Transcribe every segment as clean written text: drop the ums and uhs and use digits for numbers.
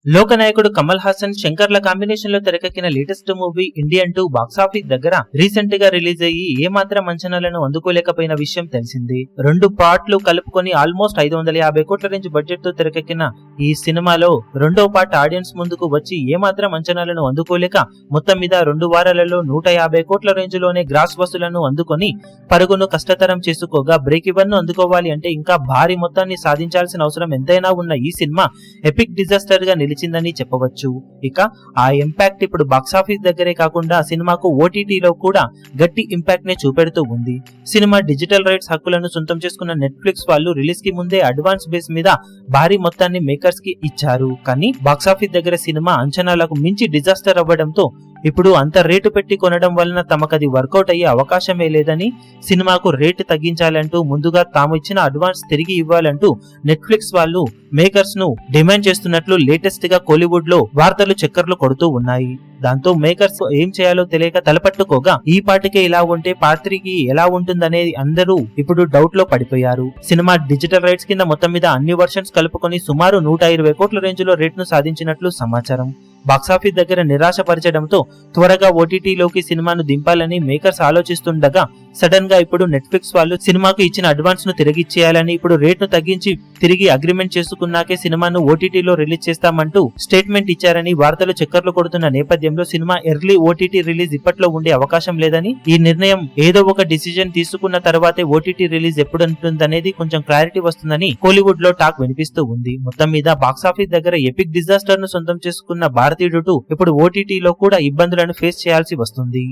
లోకనాయకుడు Kamal Haasan శంకర్ల combination లో తెరకెక్కిన latest movie Indian 2 box office దగ్గర రీసెంట్ గా రిలీజ్ అయ్యి ఏమాత్రం అంచనాలను అందుకోలేకపోయిన విషయం తెలిసింది. 2 పార్ట్లు కలుపుకొని ఆల్మోస్ట్ 550 కోట్ల రేంజ్ బడ్జెట్ తో తెరకెక్కిన ఈ సినిమాలో రెండో పార్ట్ ఆడియన్స్ ముందుకు వచ్చి ఏమాత్రం అంచనాలను అందుకోలేక మొత్తం మీద 2 వారాలలో 150 కోట్ల రేంజ్ లోనే గ్రాస్ వసూలను అందుకొని పరుగును కష్టతరం చేసుకోగా బ్రేక్ ఈవెన్ ను అందుకోవాలి అంటే ఇంకా భారీ మొత్తాన్ని సాధించాల్సిన అవసరం ఎంతైనా ఉన్న ఈ సినిమా ఎపిక్ డిజాస్టర్ గా నిలిచిందని చెప్పవచ్చు. ఇక ఆ ఇంపాక్ట్ ఇప్పుడు బాక్సాఫీస్ దగ్గరే కాకుండా సినిమాకు ఓటీటీలో కూడా గట్టి ఇంపాక్ట్ నే చూపెడుతూ ఉంది. సినిమా డిజిటల్ రైట్స్ హక్కులను సొంతం చేసుకున్న నెట్ఫ్లిక్స్ వాళ్ళు రిలీజ్ కి ముందే అడ్వాన్స్ బేస్ మీద భారీ మొత్తాన్ని మేకర్స్ కి ఇచ్చారు. కానీ బాక్సాఫీస్ దగ్గర సినిమా అంచనాలకు మించి డిజాస్టర్ అవ్వడంతో ఇప్పుడు అంత రేటు పెట్టి కొనడం వలన తమకది వర్కౌట్ అయ్యే అవకాశమే లేదని, సినిమాకు రేటు తగ్గించాలంటూ ముందుగా తాము ఇచ్చిన అడ్వాన్స్ తిరిగి ఇవ్వాలంటూ నెట్ఫ్లిక్స్ వాళ్ళు మేకర్స్ ను డిమాండ్ చేస్తున్నట్లు లేటెస్ట్ గా కోలీవుడ్ లో వార్తలు చక్కర్లు కొడుతూ ఉన్నాయి. దాంతో మేకర్స్ ఏం చేయాలో తెలియక తలపట్టుకోగా ఈ పాటికే ఇలా ఉంటే పార్ట్ 3కి ఎలా ఉంటుందనేది అందరూ ఇప్పుడు డౌట్ లో పడిపోయారు. సినిమా డిజిటల్ రైట్స్ కింద మొత్తం మీద అన్ని వర్షన్స్ కలుపుకొని సుమారు 120 కోట్ల రేంజ్ లో రేట్ ను సాధించినట్లు సమాచారం. బాక్సాఫీస్ దగ్గర నిరాశపరచడంతో త్వరగా ఓటీటీలోకి సినిమాను దింపాలని మేకర్స్ ఆలోచిస్తుండగా సడన్ గా ఇప్పుడు నెట్ఫ్లిక్స్ వాళ్ళు సినిమాకు ఇచ్చిన అడ్వాన్స్ ను తిరిగి ఇచ్చేయాలని, ఇప్పుడు రేట్ ను తగ్గించి తిరిగి అగ్రిమెంట్ చేసుకున్నాకే సినిమాను ఓటీటీలో రిలీజ్ చేస్తామంటూ స్టేట్మెంట్ ఇచ్చారని వార్తలు చక్కర్లు కొడుతున్న నేపథ్యంలో సినిమా ఎర్లీ ఓటీటీ రిలీజ్ ఇప్పట్లో ఉండే అవకాశం లేదని, ఈ నిర్ణయం ఏదో ఒక డిసిజన్ తీసుకున్న తర్వాతే ఓటీటీ రిలీజ్ ఎప్పుడు ఉంటుందనేది కొంచెం క్లారిటీ వస్తుందని కోలీవుడ్ లో టాక్ వినిపిస్తూ ఉంది. మొత్తం మీద బాక్సాఫీస్ దగ్గర ఎపిక్ డిజాస్టర్ ను సొంతం చేసుకున్న భారతీయుడు 2 ఇప్పుడు ఓటీటీలో కూడా ఇబ్బందులను ఫేస్ చేయాల్సి వస్తుంది.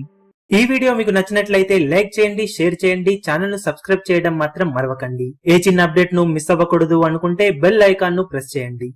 ఈ వీడియో మీకు నచ్చినట్లయితే లైక్ చేయండి, షేర్ చేయండి, ఛానల్ ను సబ్స్క్రైబ్ చేయడం మాత్రం మరవకండి. ఏ చిన్న అప్డేట్ ను మిస్ అవ్వకూడదు అనుకుంటే బెల్ ఐకాన్ ను ప్రెస్ చేయండి.